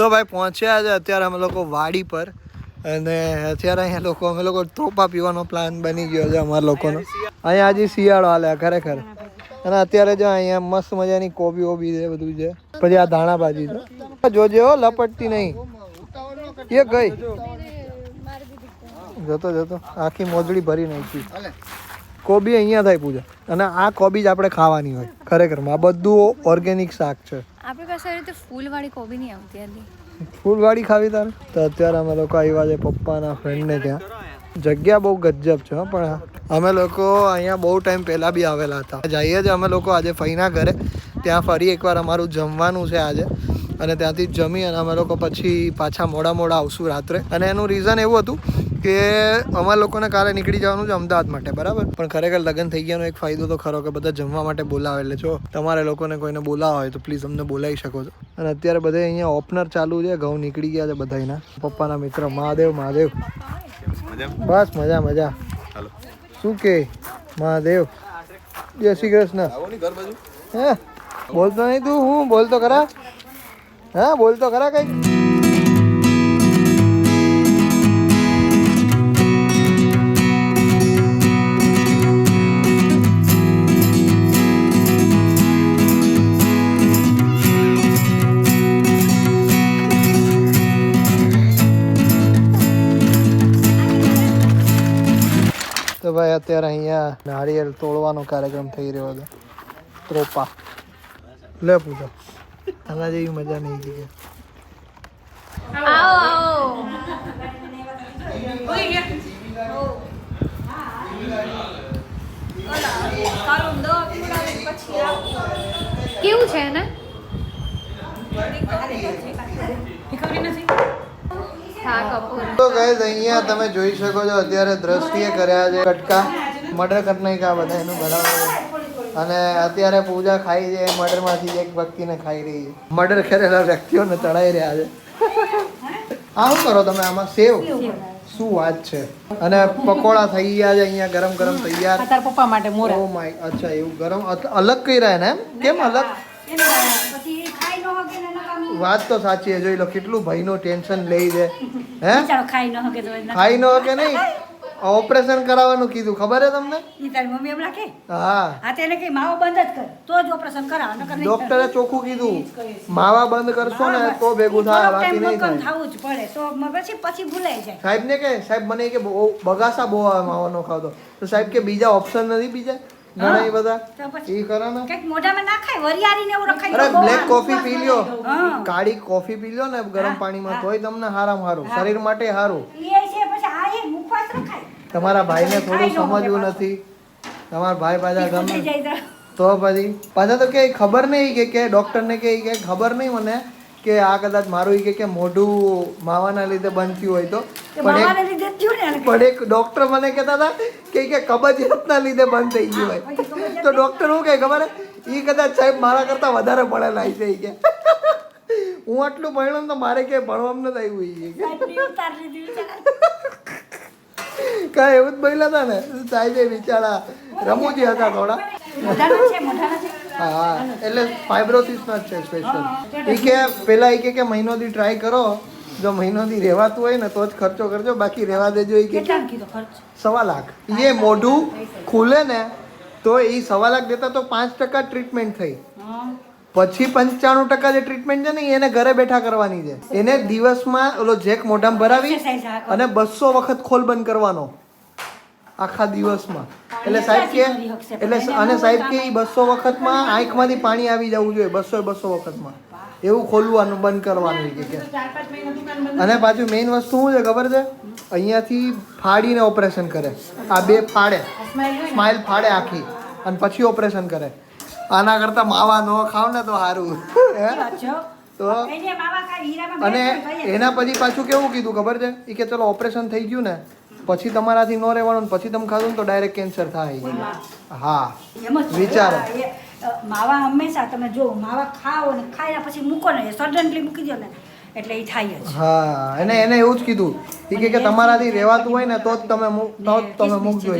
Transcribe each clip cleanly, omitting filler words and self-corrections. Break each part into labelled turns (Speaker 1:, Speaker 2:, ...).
Speaker 1: તો ભાઈ પહોંચ્યા છે અત્યારે અમે લોકો વાડી પર અને અત્યારે અહીંયા અમે લોકો ત્રોપા પીવાનો પ્લાન બની ગયો છે અમારા લોકોનો. અહીંયા હજી શિયાળો હાલે ખરેખર. અને અત્યારે જો અહીંયા મસ્ત મજાની કોબી ઓબી છે બધું છે. પછી આ ધાણા ભાજી છે. જોજે હો લપટતી નહીં. એ ગઈ જતો આખી મોજડી ભરી નાખી. કોબી અહીંયા થાય પૂજા અને આ કોબી જ આપણે ખાવાની હોય ખરેખર. આ બધું ઓર્ગેનિક શાક છે.
Speaker 2: આપણી પાસે રીતે ફૂલવાળી કોબી નહીં આવતી હતી.
Speaker 1: ફૂલવાળી ખાવી તારે? તો અત્યારે અમે લોકો આવ્યા છે પપ્પાના ફ્રેન્ડને ત્યાં. જગ્યા બહુ ગજબ છે પણ અમે લોકો અહીંયા બહુ ટાઈમ પહેલાં બી આવેલા હતા. જઈએ છીએ અમે લોકો આજે ફઈના ઘરે. ત્યાં ફરી એકવાર અમારું જમવાનું છે આજે અને ત્યાંથી જમી અને અમે લોકો પછી પાછા મોડા આવશું રાત્રે. અને એનું રીઝન એવું હતું કે અમારા લોકોને કાલે નીકળી જવાનું છે અમદાવાદ માટે, બરાબર? પણ ખરેખર લગ્ન થઈ ગયાનો એક ફાયદો તો ખરો કે બધા જમવા માટે બોલાવે. એટલે જો તમારે લોકોને કોઈને બોલાવવા હોય તો પ્લીઝ અમને બોલાવી શકો છો. અને અત્યારે બધા અહીંયા ઓપનર ચાલુ છે. ઘઉં નીકળી ગયા છે બધાના. પપ્પાના મિત્ર મહાદેવ. બસ મજા. શું કે મહાદેવ? જય શ્રી કૃષ્ણ. હે બોલતો નહીં તું? હું બોલતો ખરા? હા બોલતો ખરા કઈક? તો ભાઈ અત્યારે અહીંયા નારિયેળ તોડવાનો કાર્યક્રમ થઈ રહ્યો હતો. ત્રોપા લે પૂછો. આના જેવી મજા નહીં હતી.
Speaker 2: કેવું છે ને?
Speaker 1: તો ગાઈસ અહીંયા તમે જોઈ શકો છો અત્યારે દ્રષ્ટિએ કર્યા છે કટકા. મર્ડર કરી નાખ્યા બધા એનું બરાબર. અને અત્યારે પૂજા ખાઈ છે મર્ડરમાંથી એક વ્યક્તિને ખાઈ રહી છે. મર્ડર કરેલા વ્યક્તિઓને ચડાઈ રહ્યા છે. આ શું કરો તમે આમાં? સેવ? શું વાત છે. અને પકોડા થઈ ગયા છે અહીંયા ગરમ તૈયાર.
Speaker 3: પપ્પા માટે મોરા.
Speaker 1: ઓ માય, અચ્છા એવું ગરમ અલગ કઈ રહ્યા ને? એમ કેમ અલગ? વાત તો સાચી છે. જોઈ લો કેટલું ભાઈનું ટેન્શન લઈ છે. હે ખાઈ ન કે નહીં? ઓપરેશન કરાવવાનું કીધું, ખબર છે તમને? હા ડોક્ટરે ચોખ્ખું કીધું માવા બંધ કરશો ને તો ભેગું થાય, બાકી નહીં થાય. સાહેબ ને કે સાહેબ મને કે બગાસા બહુ આવે માવા નો ખાતો. તો સાહેબ કે બીજા ઓપ્શન નથી? બીજા ઘણા બધા ઈ કરો ને. અરે બ્લેક કોફી પી લ્યો, કાળી કોફી પી લ્યો ને ગરમ પાણીમાં, તોય તમને હારું શરીર માટે હારું. તમારા ભાઈને થોડું સમજવું નથી. તમારા ભાઈ પાછા ગમે તો પછી પાછા તો કે ખબર નહીં કે ડોક્ટરને કે ખબર નહીં મને કે આ કદાચ મારું કે મોઢું માવાના લીધે બંધ થયું હોય તો. પણ એક ડોક્ટર મને કહેતા હતા કે કબજિયાતના લીધે બંધ થઈ ગયું હોય. તો ડોક્ટર શું કહે ખબર? એ કદાચ સાહેબ મારા કરતા વધારે ભણેલા છે કે હું આટલું ભણ્યો તો મારે કે ભણવામાં નથી આવ્યું. કઈ એવું જ બોલ્યા હતા ને સાહેબ? બિચારા રમૂજી હતા થોડા. હા એટલે ફાઇબ્રોસિસ ના જ છે સ્પેશિયલ. એ કે પેલા એ કે મહિનોથી ટ્રાય કરો, જો મહિનોથી રહેવાતું હોય ને તો જ ખર્ચો કરજો, બાકી રહેવા દેજો. એ કે 1.25 લાખ. એ મોઢું ખુલે ને તો એ 1.25 લાખ દેતા તો 5% ટ્રીટમેન્ટ થઈ. પછી 95% જે ટ્રીટમેન્ટ છે ને એને ઘરે બેઠા કરવાની છે. એને દિવસમાં ઓલો જેક મોઢામાં ભરાવી અને 200 વખત ખોલ બંધ કરવાનો આખા દિવસમાં. એટલે સાહેબ કે અને સાહેબ કે 200 વખતમાં આંખમાંથી પાણી આવી જવું જોઈએ. 200 વખતમાં એવું ખોલવાનું બંધ કરવાનું કે. અને પાછું મેઇન વસ્તુ શું છે ખબર છે? અહીંયાથી ફાડીને ઓપરેશન કરે. આ બે ફાડે, સ્માઇલ ફાડે આખી અને પછી ઓપરેશન કરે. આના કરતા માવા ન ખાવ ને તો સારું. તો અને એના પછી પાછું કેવું કીધું ખબર છે? એ કે ચલો ઓપરેશન થઈ ગયું ને પછી તમારાથી ન રહેવાનું, પછી તમે ખાધું ને તો ડાયરેક્ટ કેન્સર થાય. હા વિચારો.
Speaker 3: માવા હંમેશા તમે જો માવા ખાઓ ને ખાયા પછી મૂકો ને, સડનલી મૂકી દો ને એટલે એ થાય જ. હા
Speaker 1: એને એવું જ કીધું કે તમારાથી રહેવાતું હોય ને તો જ તમે મૂકજો.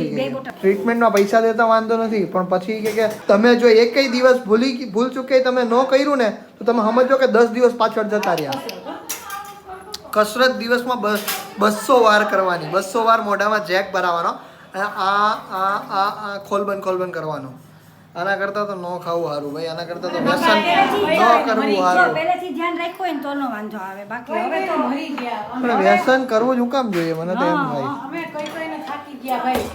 Speaker 1: ટ્રીટમેન્ટમાં પૈસા દેતા વાંધો નથી, પણ પછી કે તમે જો એકય દિવસ ભૂલ ચૂકે તમે ન કર્યું ને તો તમે સમજો કે 10 દિવસ પાછળ જતા રહ્યા. કસરત દિવસમાં 200 વાર કરવાની, 200 વાર મોઢામાં જેક ભરાવાનો, આ ખોલબંધ કરવાનું. આના કરતાં તો ન ખાવું સારું ભાઈ, આના કરતાં તો વ્યસન ન કરવું સારું.
Speaker 3: પહેલેથી ધ્યાન રાખ્યું હોય ને તો નો વાંધો આવે, બાકી હવે તો મરી ગયા.
Speaker 1: પણ વ્યસન કરવું જ હું કામ જોઈએ મને તો એમ થાય.
Speaker 4: અમે કઈને થાકી ગયા ભાઈ.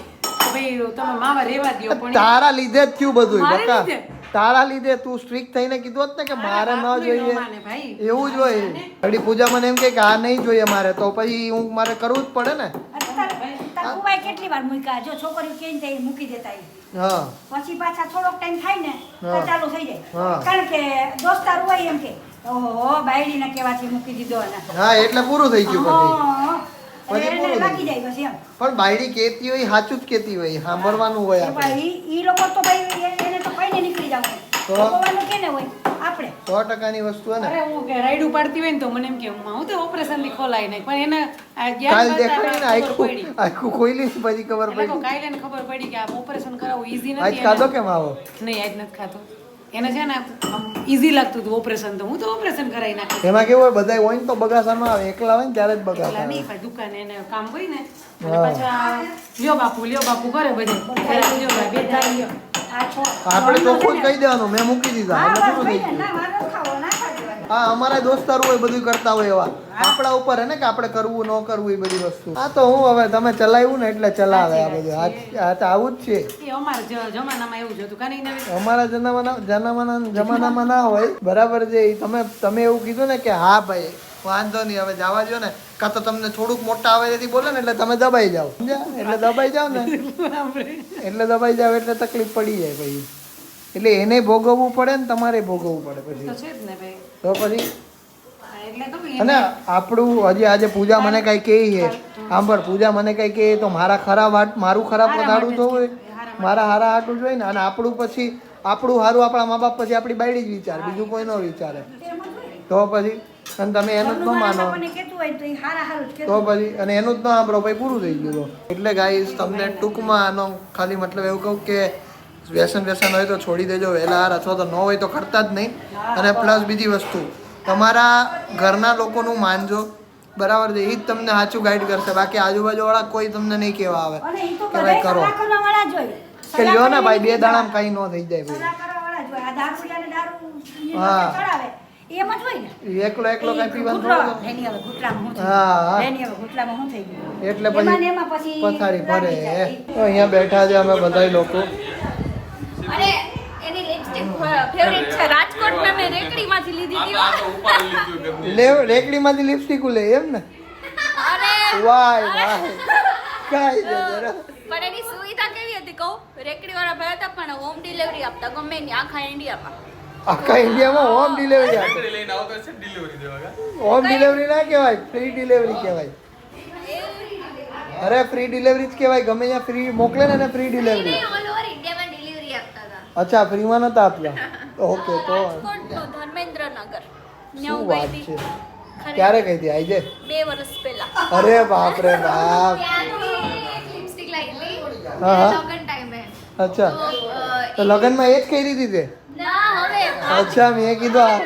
Speaker 4: ભાઈ તમે માવા રેવા દ્યો પણ
Speaker 1: તારા લીધે જ થયું બધું
Speaker 4: મારે
Speaker 1: બકા,
Speaker 4: લીધે?
Speaker 1: તારા લીધે. તું સ્ટ્રિક્ટ થઈને કીધું હોત ને કે મારે ન જોઈએ, એવું જ હોય. ઘડી પૂજા મને એમ કે આ નહીં જોઈએ મારે, તો પછી મારે કરવું જ પડે ને.
Speaker 3: તાર કુવાય કેટલી વાર મૂક્યા, જો છોકરીઓ કેમ થાય મૂકી દેતા ઈ.
Speaker 1: હા
Speaker 3: પછી પાછા થોડોક ટાઈમ થાય ને તો
Speaker 1: હા.
Speaker 3: ચાલુ થઈ જાય.
Speaker 1: હા.
Speaker 3: કારણ કે દોસ્તાર હોય એમ કે ઓહો બાયડીના કહેવાથી મૂકી દીધો ને.
Speaker 1: હા એટલે પૂરું થઈ ગયું પછી.
Speaker 3: હા.
Speaker 1: પછી
Speaker 3: એને
Speaker 1: પૂરું
Speaker 3: લાગી
Speaker 1: થઈ
Speaker 3: જાય પછી એમ.
Speaker 1: પણ બાયડી કેતી હોય સાચું જ કેતી હોય, સાંભળવાનું હોય
Speaker 3: એ
Speaker 1: આપણે.
Speaker 3: ભાઈ ઈ લોકો તો ભાઈ એને તો કઈને નીકળી જવું
Speaker 1: તો?
Speaker 3: હોય. ભગવાનનું કેને હોય આપણે.
Speaker 1: 100%ની વસ્તુ હે ને.
Speaker 4: અરે હું કે રાઈડ ઉપાડતી હોય ને તો મને એમ કે હું તો ઓપરેશન થી ખોલાય નહીં, પણ એને આ
Speaker 1: કાલ
Speaker 4: જ્ઞાન
Speaker 1: દેખાડી ને
Speaker 4: ખબર પડી.
Speaker 1: આખું ખોઈલી ને પછી ખબર
Speaker 4: એટલે
Speaker 1: પડી.
Speaker 4: કાલે એને ખબર પડી કે આ ઓપરેશન કરાવવું ઈઝી
Speaker 1: આજ
Speaker 4: નથી.
Speaker 1: ખાધો કેમ આવો?
Speaker 4: નહીં આજ નથી ખાતો. એને છે ને ઈઝી લાગતું હતું ઓપરેશન, તો હું તો ઓપરેશન કરાવી નાખી.
Speaker 1: એમાં કેવું હોય બધા હોય ને તો બગાસામાં આવે, એકલા હોય ને ત્યારે જ બગાસા
Speaker 4: પેલા
Speaker 1: આવે.
Speaker 4: નહીં ભાઈ દુકાને એને કામ હોય ને અને પાછા લ્યો બાપુ કરે બધે પેલા લ્યો ભાઈ બે ધાર લ્યો.
Speaker 3: આ છો
Speaker 1: આપણે ચોખ્ખું જ કહી દેવાનું, મેં મૂકી દીધા
Speaker 3: હા
Speaker 1: એટલે
Speaker 3: બસ
Speaker 1: પૂરું થઈ
Speaker 3: ભાઈ
Speaker 1: ગયું.
Speaker 3: ના મારો ખાવો ના ખાજો.
Speaker 1: હા અમારા દોસ્તારો હોય બધું કરતા હોય એવા, આપણા ઉપર હે ને કે આપણે કરવું ન કરવું એ બધી વસ્તુ. હા તો હું હવે તમે ચલાવ્યું ને એટલે ચલાવે આ બધું. આ તો આવું જ છે.
Speaker 4: એ અમારા જમાનામાં એવું જ હતું કાની નવી.
Speaker 1: અમારા જમાનામાં ના હોય બરાબર છે. તમે એવું કીધું ને કે હા ભાઈ વાંધો નહીં હવે જવા દો ને, કાં તો તમને થોડુંક મોટા અવાજેથી બોલે ને એટલે તમે દબાઈ જાઓ, સમજ્યા? એટલે દબાઈ જાઓ ને એટલે તકલીફ પડી જાય પછી. એટલે એને ભોગવવું પડે ને તમારે ભોગવવું પડે
Speaker 4: તો
Speaker 1: પછી.
Speaker 4: છે જ ને ભાઈ.
Speaker 1: તો પછી
Speaker 4: એટલે તો
Speaker 1: અને આપણું હજી આજે પૂજા મને કઈ કહે છે, સાંભળ પૂજા મને કઈ કહે તો મારું ખરાબ વધારવું તો હોય, મારા હારા હાટું જોઈએ ને. અને આપણું હારું આપણા મા બાપ પછી આપણી બાયડી જ વિચારે, બીજું કોઈ ન વિચારે. તો પછી અને તમે એનું જ ન માનો
Speaker 3: આપણને કહેતું હોય તો ઈ હારા હારું જ
Speaker 1: તો
Speaker 3: કહેતું.
Speaker 1: પછી અને એનું જ ન સાંભળો ભાઈ પૂરું થઈ ગયું. એટલે ગાઈસ તમને ટૂંકમાં આનો ખાલી મતલબ એવું કહું કે વ્યસન હોય તો છોડી દેજો વહેલા, અથવા તો ન હોય તો કરતા જ નહીં. અને પ્લસ બીજી વસ્તુ તમારા ઘરના લોકોનું માનજો, બરાબર છે? એ જ તમને સાચું ગાઈડ કરશે, બાકી આજુબાજુવાળા કોઈ તમને નહીં કહેવા આવે
Speaker 3: અને ઈ તો
Speaker 1: કે ભાઈ
Speaker 3: બધાય
Speaker 1: કરો
Speaker 3: સલાહ કરવાવાળા જ હોય.
Speaker 1: કે લ્યો ને ભાઈ 2 દાડામાં કઈ ન થઈ જાય ભાઈ.
Speaker 3: સલાહ કરવાવાળા જ હોય. આ દારૂડિયાને દારૂ
Speaker 1: હા.
Speaker 3: ચડાવે એમ જ હોય ને.
Speaker 1: એકલો કઈ પીવાનું
Speaker 3: ઘૂંટડો.
Speaker 1: થોડું.
Speaker 3: એની હવે ઘૂંટડામાં શું
Speaker 1: હા, હા.
Speaker 3: થયું? એની હવે ઘૂંટડામાં શું થઈ ગયું?
Speaker 1: એટલે
Speaker 3: એમાં ને એમાં પછી
Speaker 1: પથારી ફરે.
Speaker 3: લાગી જાય.
Speaker 1: તો અહીંયા બેઠા છે અમે બધા લોકો.
Speaker 2: અરે એની લિપસ્ટિક ફેવરિટ છે, રાજકોટમાં મેં રેકડીમાંથી લીધી હતી.
Speaker 1: રેકડીમાંથી લિપસ્ટિક લે એમ ને?
Speaker 2: અરે
Speaker 1: વાય કાઈ દે જરા.
Speaker 2: પણ એની સુવિધા કેવી હતી કહું? રેકડી વાળા ભાઈ હતા પણ હોમ ડિલિવરી આપતા ગમે ની આખા ઇન્ડિયામાં.
Speaker 1: આખા ઇન્ડિયામાં હોમ ડિલિવરી આપે. હોમ ડિલિવરી ના કહેવાય, ફ્રી ડિલિવરી કહેવાય. અરે ફ્રી ડિલિવરી જ કહેવાય, ગમે ત્યાં ફ્રી મોકલે ને ફ્રી ડિલિવરી.
Speaker 2: ઓલ ઓવર ઇન્ડિયામાં ડિલિવરી આપતા હતા.
Speaker 1: અચ્છા ફ્રીમાં નતા આપતા? ઓકે તો
Speaker 2: રાજકોટનું ધર્મેન્દ્રનગર.
Speaker 1: શું વાત છે? ક્યારે કહી હતી આજે?
Speaker 2: 2 વર્ષ પહેલા.
Speaker 1: અરે બાપ રે બાપ.
Speaker 2: લિપસ્ટિક લાવી
Speaker 1: હા, હા.
Speaker 2: લગન ટાઈમે.
Speaker 1: અચ્છા તો લગનમાં એ જ કહી દીધી તે?
Speaker 2: ના હવે
Speaker 1: અચ્છા મેં કીધું આ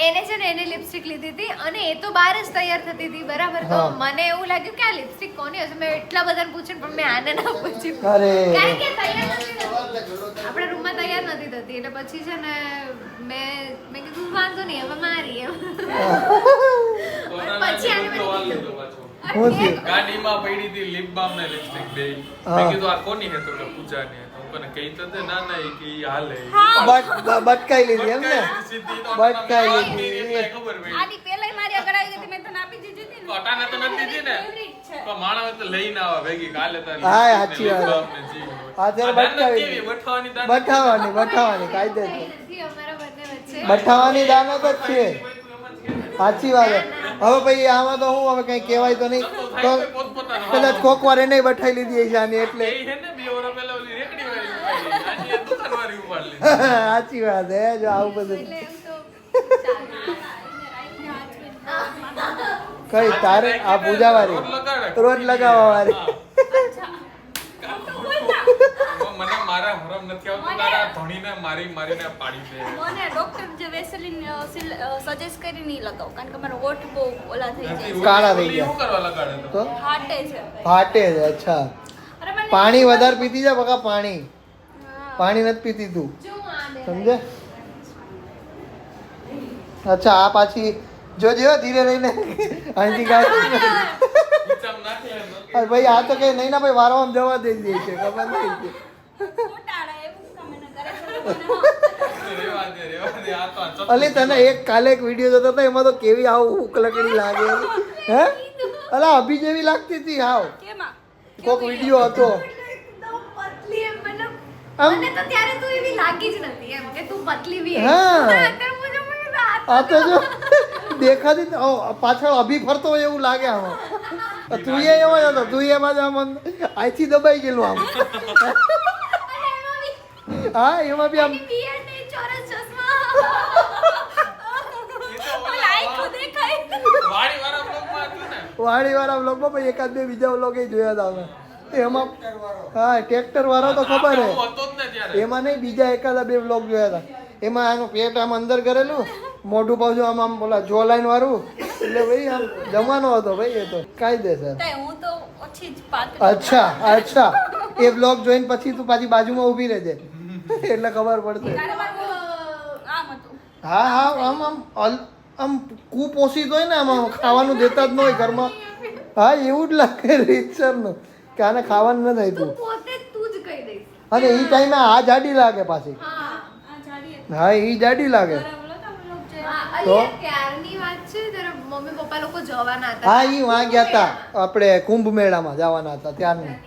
Speaker 2: એને છે ને એને લિપસ્ટિક લીધી હતી અને એ તો બહાર જ તૈયાર થતી હતી બરાબર. તો
Speaker 1: હા.
Speaker 2: મને એવું લાગ્યું કે આ લિપસ્ટિક કોની હશે. મેં એટલા બધાને પૂછ્યું પણ મેં આને ના પૂછ્યું
Speaker 1: અરે
Speaker 2: કારણ કે તૈયાર નથી થતી. આપણા રૂમમાં તૈયાર નથી થતી એટલે પછી છે ને મેં કીધું વાંધો નહીં હવે મારી એમ. અને પછી આને મેં કીધું
Speaker 1: હું થયું?
Speaker 5: ગાડીમાં પડી હતી લિપ બામ ને લિપસ્ટિક બે.
Speaker 1: હા.
Speaker 5: મેં કીધું આ કોની હે? તો કે પૂજાની હે. તો હું કોને કહી તો દે ના એ કે ઈ હાલે.
Speaker 1: બટકાઈ લીધી એમ ને?
Speaker 5: સીધી તો
Speaker 1: બટકાઈ
Speaker 5: એટલે
Speaker 1: લીધી.
Speaker 5: ખબર પડી.
Speaker 2: આની પહેલાય મારી આગળ આવી હતી મેં તને આપી દીધી હતી ને.
Speaker 5: અટાણે તો નથી દીધી ને.
Speaker 2: Favorite છે.
Speaker 5: તો માણસ તો લઈને આવા ભેગી કાલે તારી
Speaker 1: હા,
Speaker 5: lipstick
Speaker 1: સાચી
Speaker 5: ને lip
Speaker 1: વાત.
Speaker 5: balm ને જી હોય.
Speaker 1: હા, ત્યારે
Speaker 5: આ દાનત
Speaker 1: બટકાવી
Speaker 5: કેવી?
Speaker 1: દીધી.
Speaker 5: બઠાવાની દાનત.
Speaker 1: બઠાવાની કાયદે
Speaker 2: કઈ નથી અમારા બંને વચ્ચે.
Speaker 1: બઠાવાની દાનત જ છે. સાચી વાત છે. હવે પછી આમાં તો હું હવે કઈ કહેવાય તો નહીં. તો
Speaker 5: પોતપોતાનો
Speaker 1: કદાચ કોક વાર એને બઠાઈ લીધી હશે આની એટલે.
Speaker 5: એ હે ને 2 વર્ષ પહેલા ઓલી રેકડી વાળી ઉપાડી. આજે દુકાન વાળી ઉપાડી લીધી.
Speaker 1: સાચી વાત હે. જો આવું બધું
Speaker 2: એટલે એમ તો
Speaker 1: કઈ તારે આ પૂજા વાળી રોજ લગાવવા વાળી.
Speaker 5: મને મારા હરમ નથી આવતું તારા ધણીને મારીને પાડી દે.
Speaker 6: મને ડોક્ટર જે વેસલિન સજેસ્ટ કરી નહીં લગાવ કારણ કે મારો હોઠ બહુ ઓલા થઈ જાય
Speaker 1: કાળા થઈ
Speaker 5: ઓલી
Speaker 1: ગયા.
Speaker 5: શું કરવા લગાડે તો?
Speaker 1: તો
Speaker 6: ફાટે છે
Speaker 1: ફાટે છે. અચ્છા,
Speaker 6: અરે મને
Speaker 1: પાણી વધારે પીતી જા બકા. પાણી નથી પીતી તું,
Speaker 2: જો આ દે
Speaker 1: સમજે? અચ્છા, આ પાછી જોજો ધીરે રહીને આંટી ગાય.
Speaker 5: ખીચામાં નાખી લે ને.
Speaker 1: અરે ભાઈ આ તો કઈ નહીં ના ભાઈ, વારવામાં જવા દઈ દે છે, ખબર નહીં.
Speaker 6: ફૂટાડે એવું તમે ન કરે
Speaker 5: રેવા દે. આ તો આ ચપ-
Speaker 1: અલી તને એક કાલે એક વિડીયો જોતો હતો, એમાં તો કેવી આવું ઉકલકડી લાગે. હે અલા અભી જેવી લાગતી હતી હાવ.
Speaker 6: કેમાં
Speaker 1: કોક વિડીયો હતો.
Speaker 2: એકદમ પતલી એમ મતલબ
Speaker 1: આમ-
Speaker 2: મને તો ત્યારે તું એવી લાગી જ નથી એમ કે તું પતલી બી
Speaker 1: હા.
Speaker 2: અત્યારે મુજબ મને આ
Speaker 1: આ તો જો દેખાતી તો પાછળ અભી ફરતો હોય એવું લાગે આમાં. તું એ એવો જ હતો, તું એમાં જ આમ આઈથી દબાઈ ગયેલું આમ. હા એમાં બી આમ
Speaker 2: બિયર્ડ ને ચોરસ ચશ્મા
Speaker 6: ઓલા આંખો દેખાય
Speaker 5: વાળીવાળા બ્લોગમાં હતું ને.
Speaker 1: વાળીવાળા વ્લોગમાં પણ એકાદ બે બીજા વ્લોગ જોયા હતા અમે. એમાં હા ટ્રેક્ટર વાળો તો ખબર
Speaker 5: હું
Speaker 1: હે.
Speaker 5: હતો જ ને ત્યારે.
Speaker 1: એમાં નહીં, બીજા એકાદા બે વ્લોગ જોયા હતા. એમાં આનું પેટ આમ અંદર કરેલું, મોઢું પાછું આમ આમ બોલા જો લાઈન વાળું. એટલે ભાઈ આમ જમાનો હતો ભાઈ, એ તો કાયદેસર.
Speaker 6: તઈ હું તો ઓછી જ પાતળી
Speaker 1: અચ્છા અચ્છા, એ વ્લોગ જોઈને પછી તું પાછી બાજુમાં ઊભી રહેજે એટલે ખબર પડશે.
Speaker 6: તારે મારું આમ હતું
Speaker 1: હા હા, આમ આમ આમ કુપોષિત હોય ને, આમ ખાવાનું દેતા જ ન હોય ઘરમાં. હા એવું જ લાગે રીતસરનું કે આને ખાવાનું ન થાય તું.
Speaker 2: પોતે તું જ કહી દઈશ
Speaker 1: અને એ ટાઈમે આ જાડી લાગે પાછી.
Speaker 2: હા
Speaker 6: આ જાડી
Speaker 1: હા એ જાડી લાગે.
Speaker 6: બોલો તો અમે લોક જે
Speaker 2: હા
Speaker 1: તો?
Speaker 2: અલી ક્યારની વાત છે ત્યારે મમ્મી પપ્પા લોકો જવાના હતા
Speaker 1: હા એ વાં ગયા હતા આપણે કુંભ મેળામાં જવાના હતા ત્યારની.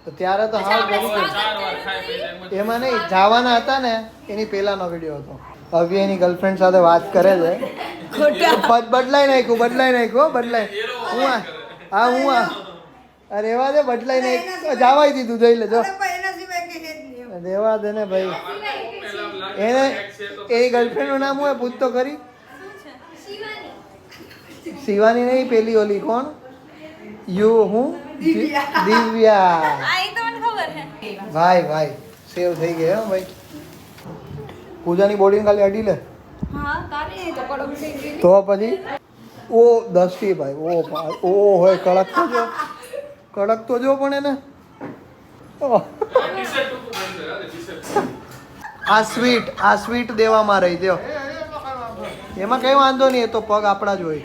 Speaker 1: તો ત્યારે તો હા
Speaker 5: ચાર વાર ખાઈ પી જાય એમ જ.
Speaker 1: એમાં નહીં જવાના હતા ને, એની પહેલાનો વિડીયો હતો. હવે એની ગર્લફ્રેન્ડ સાથે વાત કરે છે. બદલાઈ નાખ્યું હું આ હા હું આ અરે રેવા દે, બદલાઈ નાખ્યું જવાય દીધું, જોઈ લેજો. રેવા દે ને ભાઈ. એને એની ગર્લફ્રેન્ડ નું નામ હું પૂછતો ખરી. શિવાની નહીં, પેલી ઓલી કોણ હું દિવ્યા.
Speaker 6: આ એ તો મને ખબર છે
Speaker 1: ભાઈ સેવ થઈ ગઈ હો ભાઈ. પૂજાની બોડીને ખાલી અડી લે
Speaker 6: હા તારી તો કડક થઈ ગઈ
Speaker 1: તો પછી ઓ દસથી ભાઈ ઓ હોય કડક તો જો પણ એને ઓહ.
Speaker 5: ટી-શર્ટ ટૂંકું બનશે, અરે ટી-શર્ટ.
Speaker 1: આ સ્વીટ દેવામાં રહી દો, એમાં કઈ વાંધો નહીં, એ તો પગ આપણા જ હોય.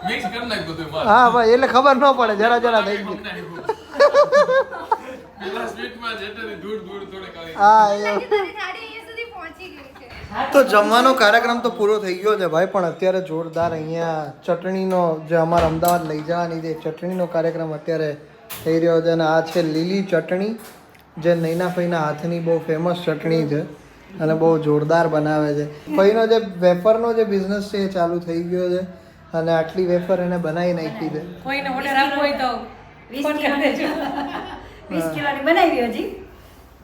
Speaker 5: મિક્સ કરી નાખ બધું એમાં.
Speaker 1: હા ભાઈ એટલે ખબર ન પડે, જરા થઈ ગઈ.
Speaker 5: પેલા સ્વીટમાં જેટલી ધૂળ થોડી કાઢી.
Speaker 1: હા એ
Speaker 2: તારી થાળી અહીંયા સુધી પહોંચી ગઈ છે
Speaker 1: તો જમવાનો કાર્યક્રમ તો પૂરો થઈ ગયો છે ભાઈ, પણ અત્યારે જોરદાર અહીંયા ચટણીનો જે અમારા અમદાવાદ લઈ જવાની જે ચટણીનો કાર્યક્રમ અત્યારે થઈ રહ્યો છે. અને આ છે લીલી ચટણી, જે નૈના ફઈના હાથની બહુ ફેમસ ચટણી છે અને બહુ જોરદાર બનાવે છે. ફઈનો જે વેફરનો જે બિઝનેસ છે એ ચાલુ થઈ ગયો છે અને આટલી વેફર એને બનાવી નાખી છે.
Speaker 4: કોઈને ઓર્ડર આપવો હોય તો
Speaker 3: 20 કિલોની બનાવી હજી,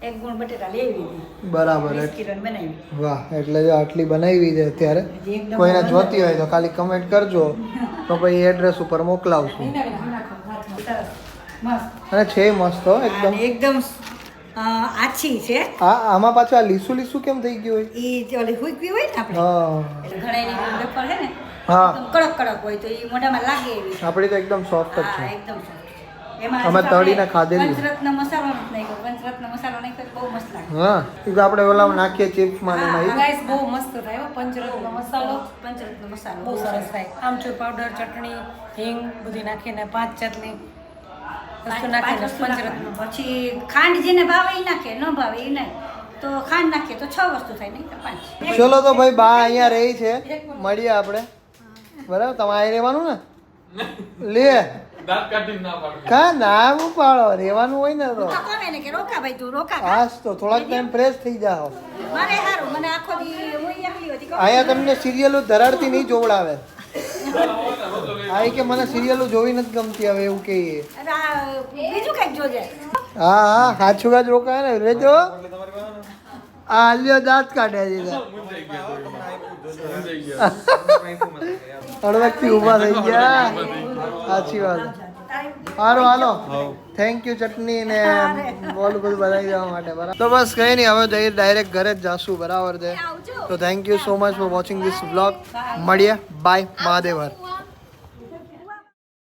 Speaker 3: એક ગુણ બટેટા લેવી હતી,
Speaker 1: બરાબર
Speaker 3: 20 કિલોની બનાવી.
Speaker 1: વાહ, એટલે જો આટલી બનાવી છે અત્યારે.
Speaker 3: હજી એકદમ
Speaker 1: કોઈને જોતી હોય તો ખાલી કમેન્ટ કરજો, તો પછી એડ્રેસ ઉપર મોકલાવશું.
Speaker 3: સરસ, મસ્ત.
Speaker 1: અને છે મસ્ત હો એકદમ.
Speaker 3: અને એકદમ આછી છે.
Speaker 1: આમાં પાછું આ લીસું કેમ થઈ ગયું હોય?
Speaker 3: ઈ જે ઓલી હુકવી હોય ને આપણે,
Speaker 1: હા
Speaker 3: એટલે ઘણાની વેફર છે ને
Speaker 1: હા,
Speaker 3: એકદમ કડક હોય તો ઈ મોઢામાં લાગે એવી.
Speaker 1: આપણી તો એકદમ સોફ્ટ જ
Speaker 3: હા,
Speaker 1: છે.
Speaker 3: એકદમ સરસ. એમાં
Speaker 1: અમે તળીને ખાધેલી.
Speaker 3: પંચરત્ન મસાલો નથી નાખ્યો, પંચરત્ન મસાલો નાખ્યો તો બહુ મસ્ત લાગે.
Speaker 1: હા, એ તો આપણે ઓલા નાખીએ ચિપ્સમાં ને એમાં.
Speaker 4: ગાઈસ બહુ મસ્ત થાય હો, પંચરત્ન મસાલો
Speaker 3: પંચરત્ન મસાલો
Speaker 4: બહુ સરસ થાય. આમચૂર પાવડર, ચટણી, હિંગ બધું નાખીને 5 ચટણી વસ્તુ નાખીને પંચરત્ન.
Speaker 3: પછી ખાંડ જેને ભાવે એ નાખે, ન ભાવે એ નહીં તો ખાંડ નાખીએ તો 6 વસ્તુ થાય, નહીં તો 5.
Speaker 1: ચલો તો ભાઈ બા અહીંયા રહી છે, મળીએ આપણે. બરાબર, તમારે અહીં રહેવાનું ને? લે
Speaker 5: દાંત કાઢીને ના પાડવી.
Speaker 1: કા ના પાડો, રહેવાનું હોય ને તો.
Speaker 3: તો કોને ને કે રોકા ભાઈ તું રોકા.
Speaker 1: હાસ તો થોડાક ટાઈમ ફ્રેશ થઈ જાઓ.
Speaker 3: મારે સારું, મને આખો દી હું એકલી હતી.
Speaker 1: અહીંયા તમને સિરિયલો ધરાડતી નહીં જોવડાવે. આ કે મને સિરિયલો જોવી નથી ગમતી હવે એવું કહીએ.
Speaker 3: અરે આ બીજું કંઈક જોજે.
Speaker 1: હા સાચું કાચ રોકાય ને રેજો. આ આલ્યો દાંત કાઢે છે. હળવદથી ઊભા થઈ ગયા. સાચી વાત.
Speaker 3: તારી
Speaker 1: સારું હાલો થેન્ક યુ ચટણી ને બોલું બધું બનાવી દેવા માટે બરાબર તો બસ કઈ નહીં હવે જઈ ડાયરેક્ટ ઘરે જ જાશું બરાબર છે તો thank you so much for watching this vlog મળીએ બાય મહાદેવર